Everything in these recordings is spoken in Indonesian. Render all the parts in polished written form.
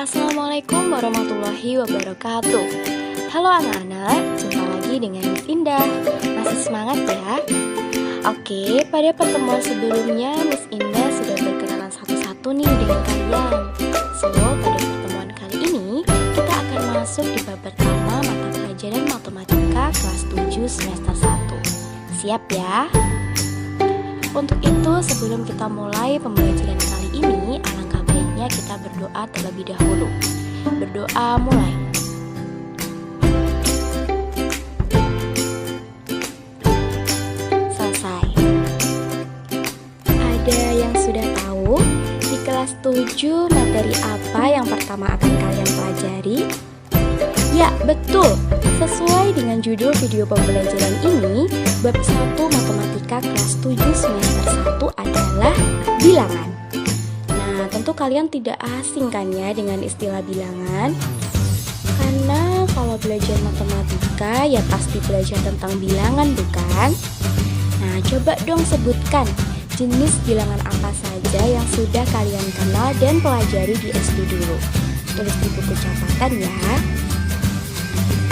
Assalamualaikum warahmatullahi wabarakatuh. Halo anak-anak, jumpa lagi dengan Miss Indah. Masih semangat ya? Oke, pada pertemuan sebelumnya Miss Indah sudah berkenalan satu-satu nih dengan kalian. So, pada pertemuan kali ini kita akan masuk di bab pertama mata pelajaran matematika kelas 7 semester 1. Siap ya? Untuk itu, sebelum kita mulai pembelajaran kali ini, alangkah baiknya kita berdoa terlebih dahulu. Berdoa mulai. Selesai. Ada yang sudah tahu di kelas 7 materi apa yang pertama akan kalian pelajari? Ya, betul. Sesuai dengan judul video pembelajaran ini, bab 1 matematika kelas 7 semester 1 adalah bilangan. Nah, tentu kalian tidak asing kan ya dengan istilah bilangan? Karena kalau belajar matematika ya pasti belajar tentang bilangan, bukan? Nah, coba dong sebutkan jenis bilangan apa saja yang sudah kalian kenal dan pelajari di SD dulu. Tulis di buku catatan ya.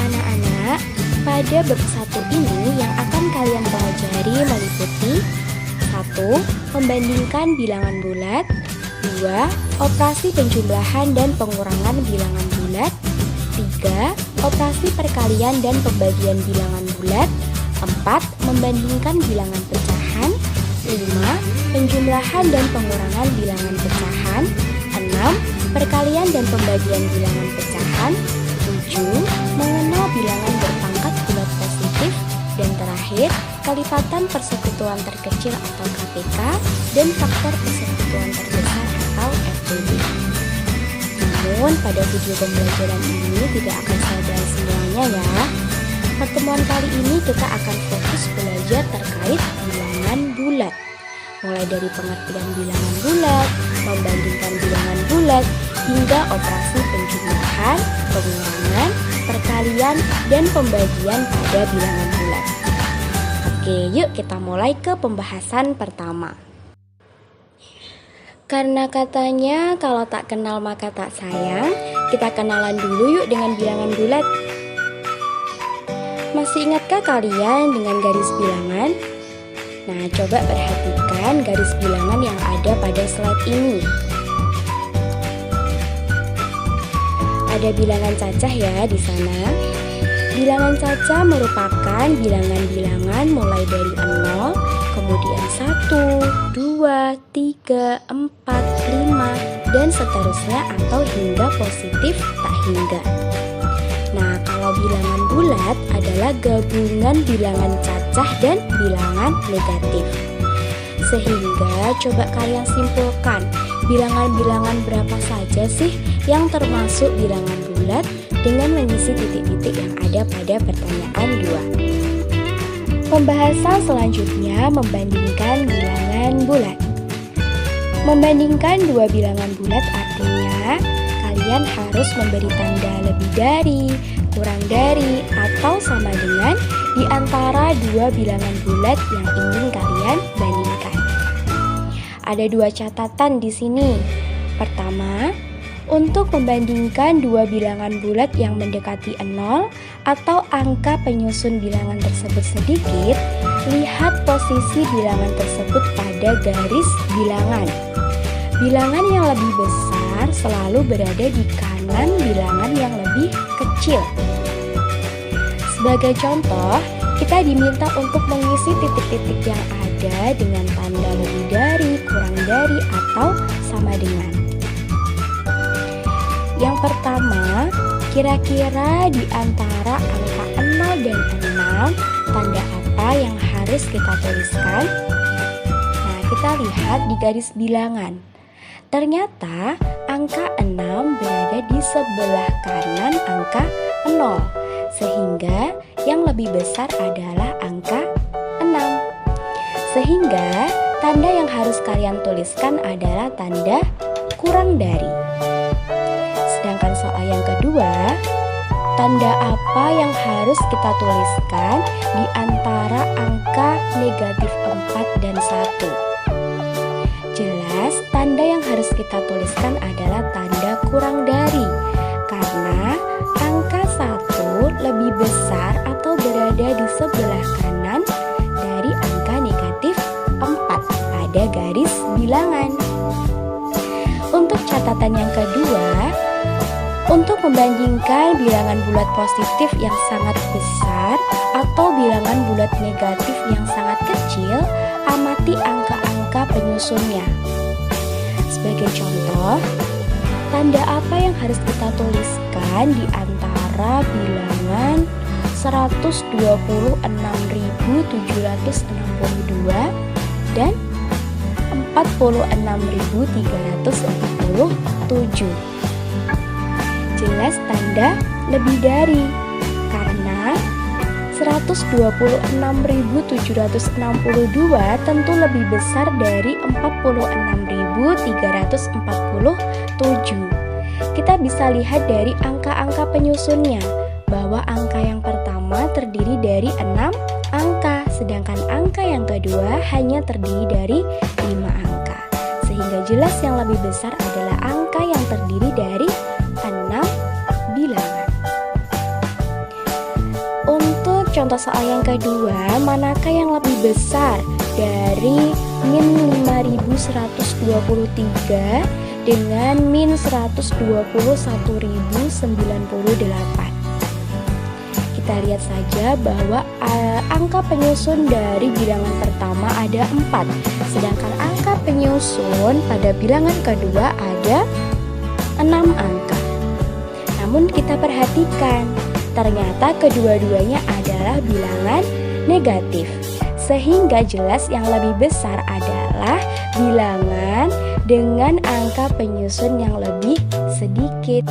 Anak-anak, pada bab 1 ini yang akan kalian pelajari meliputi 1. Membandingkan bilangan bulat. 2. Operasi penjumlahan dan pengurangan bilangan bulat. 3. Operasi perkalian dan pembagian bilangan bulat. 4. Membandingkan bilangan pecahan. 5. Penjumlahan dan pengurangan bilangan pecahan. 6. Perkalian dan pembagian bilangan pecahan. 7. Mengenal bilangan berpangkat bulat positif. Dan terakhir, kelipatan persekutuan terkecil atau KPK dan faktor persekutuan terbesar atau FPB. Namun, pada video pembelajaran ini tidak akan saya bahas semuanya ya. Pertemuan kali ini kita akan fokus belajar terkait bilangan bulat. Mulai dari pengertian bilangan bulat, membandingkan bilangan bulat, hingga operasi penjumlahan, pengurangan, perkalian, dan pembagian pada bilangan bulat. Oke, yuk kita mulai ke pembahasan pertama. Karena katanya kalau tak kenal maka tak sayang, kita kenalan dulu yuk dengan bilangan bulat. Masih ingatkah kalian dengan garis bilangan? Nah, coba perhatikan garis bilangan yang ada pada slide ini. Ada bilangan cacah ya di sana. Bilangan cacah merupakan bilangan-bilangan mulai dari 0, kemudian 1, 2, 3, 4, 5, dan seterusnya atau hingga positif tak hingga. Nah, kalau bilangan bulat adalah gabungan bilangan cacah dan bilangan negatif. Sehingga coba kalian simpulkan bilangan-bilangan berapa saja sih yang termasuk bilangan bulat dengan mengisi titik-titik yang ada pada pertanyaan 2. Pembahasan selanjutnya membandingkan bilangan bulat. Membandingkan dua bilangan bulat artinya kalian harus memberi tanda lebih dari, kurang dari, atau sama dengan di antara dua bilangan bulat yang ingin kalian bandingkan. Ada dua catatan di sini. Pertama, untuk membandingkan dua bilangan bulat yang mendekati 0 atau angka penyusun bilangan tersebut sedikit, lihat posisi bilangan tersebut pada garis bilangan. Bilangan yang lebih besar selalu berada di kanan bilangan yang lebih kecil. Sebagai contoh, kita diminta untuk mengisi titik-titik yang ada dengan tanda lebih dari, kurang dari, atau sama dengan. Yang pertama, kira-kira di antara angka 0 dan 6, tanda apa yang harus kita tuliskan? Nah, kita lihat di garis bilangan. Ternyata angka 6 berada di sebelah kanan angka 0, sehingga yang lebih besar adalah angka 6. Sehingga tanda yang harus kalian tuliskan adalah tanda kurang dari. Sedangkan soal yang kedua, tanda apa yang harus kita tuliskan di antara angka negatif 4 dan 1? Jelas, tanda yang harus kita tuliskan adalah tanda kurang dari. karena angka 1 lebih besar atau berada di sebelah kanan dari angka negatif 4 pada garis bilangan. Untuk catatan yang kedua, untuk membandingkan bilangan bulat positif yang sangat besar atau bilangan bulat negatif yang sangat kecil, amati angka-angka penyusunnya. Sebagai contoh, tanda apa yang harus kita tuliskan di antara bilangan 126.762 dan 46.347? Jelas tanda lebih dari, karena 126.762 tentu lebih besar dari 46.347. Kita bisa lihat dari angka-angka penyusunnya bahwa angka yang pertama terdiri dari 6 angka, sedangkan angka yang kedua hanya terdiri dari 5 angka. Sehingga jelas yang lebih besar adalah angka yang terdiri dari 6 bilangan. Untuk contoh soal yang kedua, manakah yang lebih besar dari min 5123 dengan min 121.098? Kita lihat saja bahwa angka penyusun dari bilangan pertama ada 4, sedangkan angka penyusun pada bilangan kedua ada 6 angka. Namun kita perhatikan, ternyata kedua-duanya adalah bilangan negatif, sehingga jelas yang lebih besar adalah bilangan dengan angka penyusun yang lebih sedikit.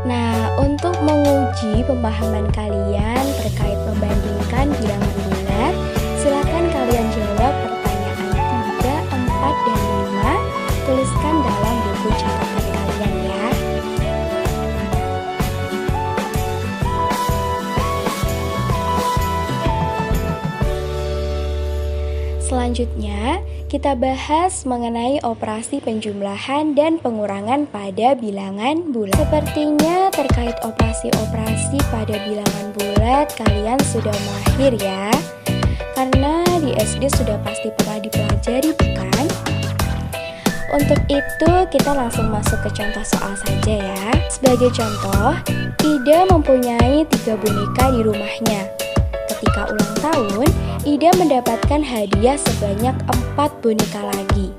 Nah, untuk menguji pemahaman kalian terkait membandingkan bilangan bulat, silakan kalian jawab pertanyaan 3, 4, dan 5. Tuliskan dalam buku catatan kalian ya. Selanjutnya, kita bahas mengenai operasi penjumlahan dan pengurangan pada bilangan bulat. Sepertinya terkait operasi-operasi pada bilangan bulat kalian sudah mahir ya, karena di SD sudah pasti pernah dipelajari, bukan? Untuk itu kita langsung masuk ke contoh soal saja ya. Sebagai contoh, Ida mempunyai 3 boneka di rumahnya. Ketika ulang tahun, Ida mendapatkan hadiah sebanyak 4 boneka lagi.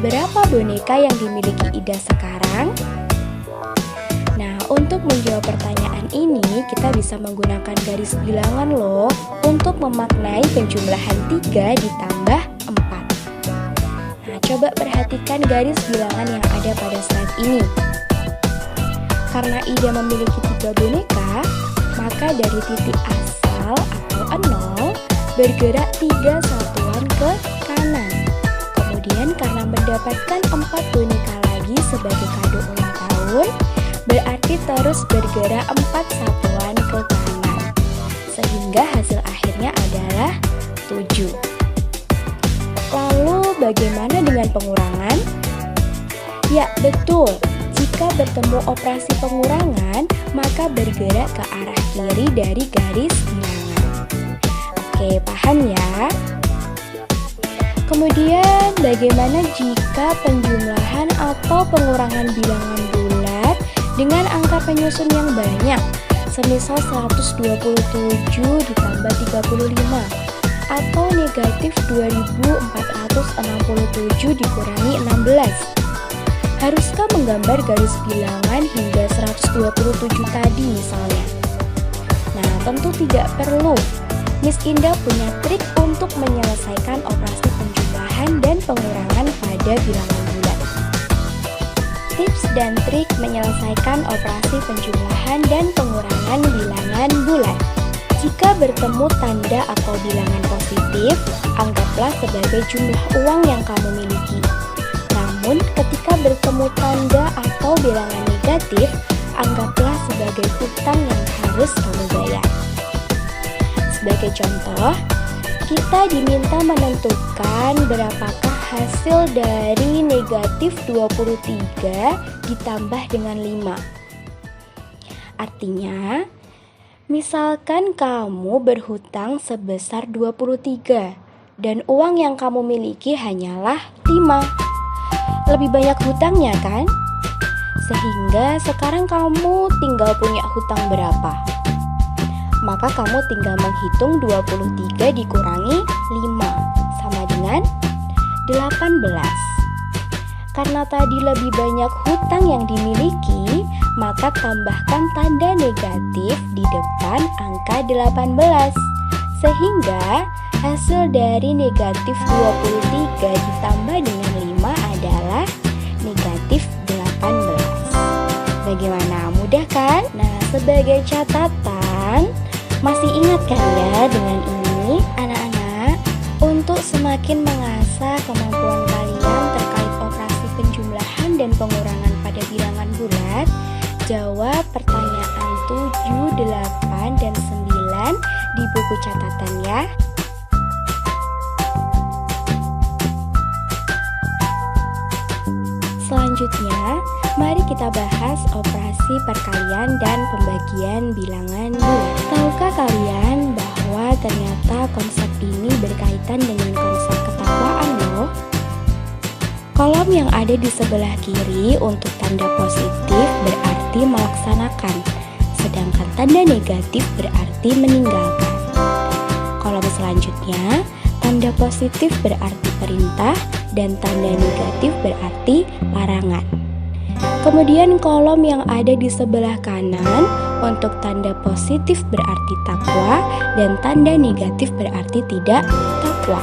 Berapa boneka yang dimiliki Ida sekarang? Nah, untuk menjawab pertanyaan ini, kita bisa menggunakan garis bilangan loh untuk memaknai penjumlahan 3 ditambah 4. Nah, coba perhatikan garis bilangan yang ada pada slide ini. Karena Ida memiliki 3 boneka, maka dari titik asal atau 0 bergerak 3 satuan ke kanan. Kemudian karena mendapatkan 4 boneka lagi sebagai kado ulang tahun, berarti terus bergerak 4 satuan ke kanan, sehingga hasil akhirnya adalah 7. Lalu bagaimana dengan pengurangan? Ya, betul. Jika bertemu operasi pengurangan, maka bergerak ke arah kiri dari garis bilangan. Oke, paham ya? Kemudian, bagaimana jika penjumlahan atau pengurangan bilangan bulat dengan angka penyusun yang banyak, semisal 127 ditambah 35, atau negatif 2467 dikurangi 16? Haruskah menggambar garis bilangan hingga 127 tadi misalnya? Nah, tentu tidak perlu. Miss Indah punya trik untuk menyelesaikan operasi penjumlahan dan pengurangan pada bilangan bulat. Tips dan trik menyelesaikan operasi penjumlahan dan pengurangan bilangan bulat. Jika bertemu tanda atau bilangan positif, anggaplah sebagai jumlah uang yang kamu miliki. Namun, ketika bertemu tanda atau bilangan negatif, anggaplah sebagai hutang yang harus kamu bayar. Sebagai contoh, kita diminta menentukan berapakah hasil dari negatif 23 ditambah dengan 5. Artinya, misalkan kamu berhutang sebesar 23 dan uang yang kamu miliki hanyalah 5. Lebih banyak hutangnya kan? Sehingga sekarang kamu tinggal punya hutang berapa? Maka kamu tinggal menghitung 23 dikurangi 5 sama dengan 18. Karena tadi lebih banyak hutang yang dimiliki, maka tambahkan tanda negatif di depan angka 18. Sehingga hasil dari negatif 23 ditambah dengan 5 adalah negatif 18. Bagaimana? Mudah kan? Nah, sebagai catatan, masih ingat kan ya dengan ini anak-anak? Untuk semakin mengasah kemampuan kalian terkait operasi penjumlahan dan pengurangan pada bilangan bulat, jawab pertanyaan 7, 8, dan 9 di buku catatan ya. Selanjutnya, mari kita bahas operasi perkalian dan pembagian bilangan bulat. Tahukah kalian bahwa ternyata konsep ini berkaitan dengan konsep ketakwaan loh? Kolom yang ada di sebelah kiri untuk tanda positif berarti melaksanakan, sedangkan tanda negatif berarti meninggalkan. Kolom selanjutnya, tanda positif berarti perintah dan tanda negatif berarti larangan. Kemudian kolom yang ada di sebelah kanan untuk tanda positif berarti takwa dan tanda negatif berarti tidak takwa.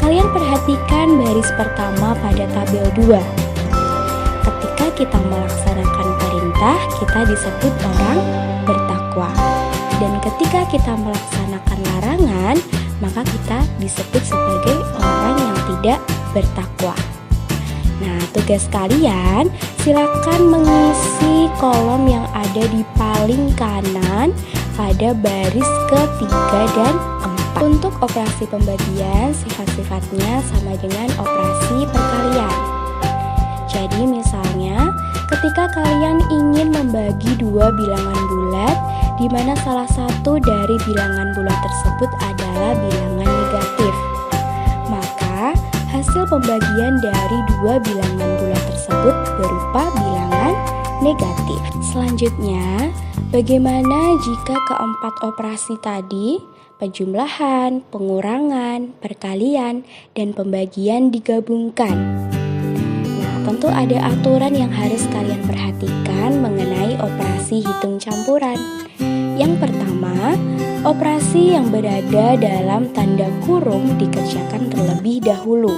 Kalian perhatikan baris pertama pada tabel 2. Ketika kita melaksanakan perintah, kita disebut orang bertakwa. Dan ketika kita melaksanakan larangan, maka kita disebut sebagai orang yang tidak bertakwa. Nah, tugas kalian silakan mengisi kolom yang ada di paling kanan pada baris ketiga dan 4. Untuk operasi pembagian, sifat-sifatnya sama dengan operasi perkalian. Jadi misalnya, ketika kalian ingin membagi dua bilangan bulat, di mana salah satu dari bilangan bulat tersebut adalah bilangan negatif, maka hasil pembagian dari dua bilangan bulat tersebut berupa bilangan negatif. Selanjutnya, bagaimana jika keempat operasi tadi, penjumlahan, pengurangan, perkalian, dan pembagian digabungkan? Nah, tentu ada aturan yang harus kalian perhatikan mengenai operasi hitung campuran. Yang pertama, operasi yang berada dalam tanda kurung dikerjakan terlebih dahulu.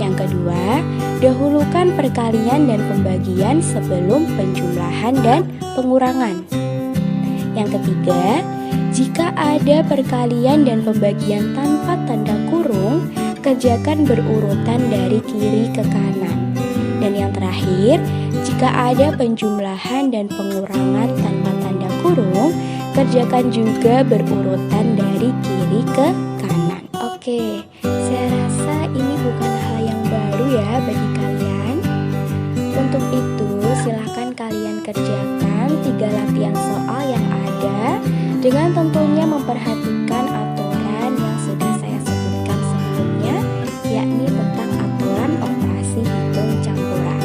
Yang kedua, dahulukan perkalian dan pembagian sebelum penjumlahan dan pengurangan. Yang ketiga, jika ada perkalian dan pembagian tanpa tanda kurung, kerjakan berurutan dari kiri ke kanan. Dan yang terakhir, jika ada penjumlahan dan pengurangan tanpa tanda kurung, kerjakan juga berurutan dari kiri ke kanan. Oke, saya rasa ini bukan hal yang baru ya bagi kalian. Untuk itu, silahkan kalian kerjakan 3 latihan soal yang ada dengan tentunya memperhatikan aturan yang sudah saya sebutkan sebelumnya, yakni tentang aturan operasi hitung campuran.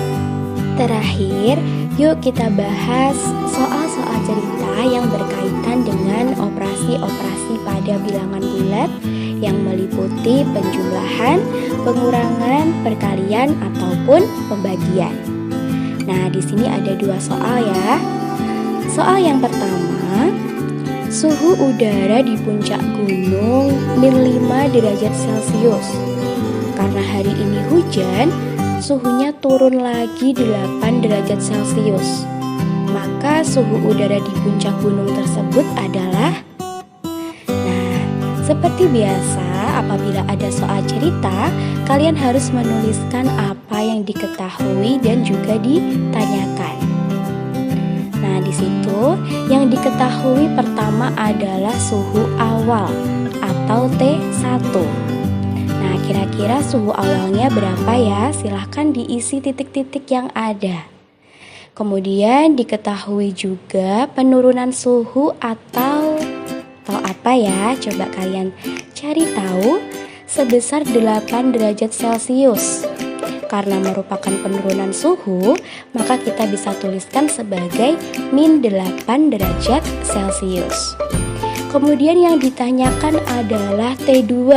Terakhir, yuk kita bahas soal-soal cerita yang berkaitan dengan operasi-operasi pada bilangan bulat yang meliputi penjumlahan, pengurangan, perkalian, ataupun pembagian. Nah, di sini ada 2 soal ya. Soal yang pertama, suhu udara di puncak gunung -5 derajat Celcius. Karena hari ini hujan, suhunya turun lagi 8 derajat Celcius. Maka suhu udara di puncak gunung tersebut adalah... Nah, seperti biasa, apabila ada soal cerita, kalian harus menuliskan apa yang diketahui dan juga ditanyakan. Nah, di situ yang diketahui pertama adalah suhu awal atau T1. Nah, kira-kira suhu awalnya berapa ya? Silahkan diisi titik-titik yang ada. Kemudian diketahui juga penurunan suhu atau apa ya? Coba kalian cari tahu. Sebesar 8 derajat Celcius. Karena merupakan penurunan suhu, maka kita bisa tuliskan sebagai -8 derajat Celcius. Kemudian yang ditanyakan adalah T2.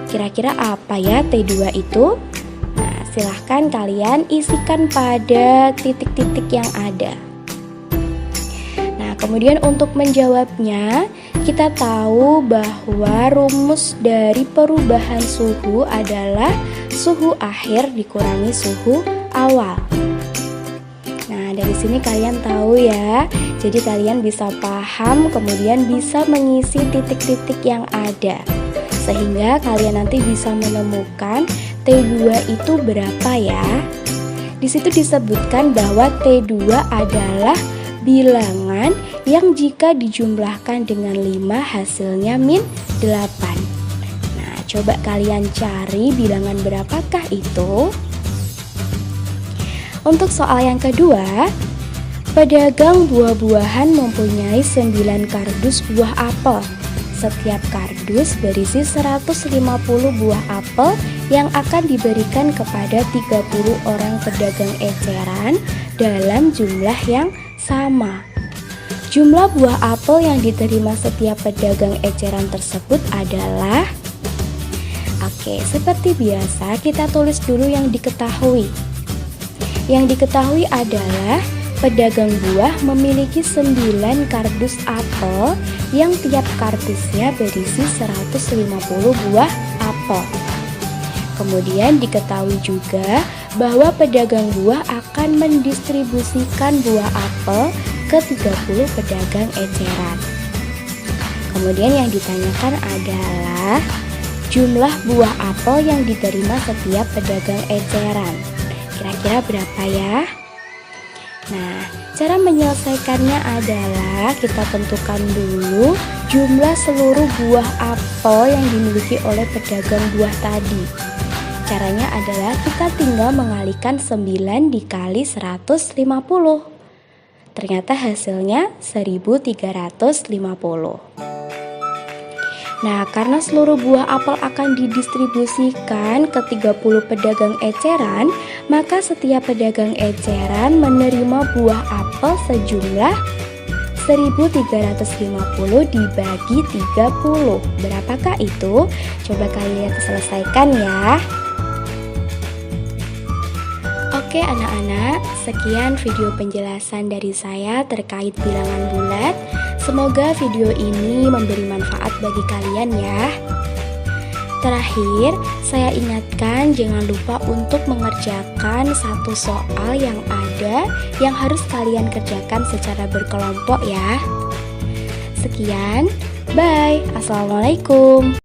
Kira-kira apa ya T2 itu? Nah, silahkan kalian isikan pada titik-titik yang ada. Nah, kemudian untuk menjawabnya, kita tahu bahwa rumus dari perubahan suhu adalah suhu akhir dikurangi suhu awal. Nah, dari sini kalian tahu ya. Jadi kalian bisa paham, kemudian bisa mengisi titik-titik yang ada. Sehingga kalian nanti bisa menemukan T2 itu berapa ya. Di situ disebutkan bahwa T2 adalah bilangan yang jika dijumlahkan dengan 5 hasilnya -8. Nah, coba kalian cari bilangan berapakah itu? Untuk soal yang kedua, pedagang buah-buahan mempunyai 9 kardus buah apel. Setiap kardus berisi 150 buah apel yang akan diberikan kepada 30 orang pedagang eceran dalam jumlah yang sama. Jumlah buah apel yang diterima setiap pedagang eceran tersebut adalah... Oke, seperti biasa kita tulis dulu yang diketahui. Yang diketahui adalah pedagang buah memiliki 9 kardus apel yang tiap kardusnya berisi 150 buah apel. Kemudian diketahui juga bahwa pedagang buah akan mendistribusikan buah apel ke 30 pedagang eceran. Kemudian yang ditanyakan adalah jumlah buah apel yang diterima setiap pedagang eceran. Kira-kira berapa ya? Nah, cara menyelesaikannya adalah kita tentukan dulu jumlah seluruh buah apel yang dimiliki oleh pedagang buah tadi. Caranya adalah kita tinggal mengalihkan 9 dikali 150. Ternyata hasilnya 1350. Nah, karena seluruh buah apel akan didistribusikan ke 30 pedagang eceran, maka setiap pedagang eceran menerima buah apel sejumlah 1350 dibagi 30. Berapakah itu? Coba kalian selesaikan ya. Oke anak-anak, sekian video penjelasan dari saya terkait bilangan bulat. Semoga video ini memberi manfaat bagi kalian ya. Terakhir, saya ingatkan jangan lupa untuk mengerjakan satu soal yang ada yang harus kalian kerjakan secara berkelompok ya. Sekian, bye. Assalamualaikum.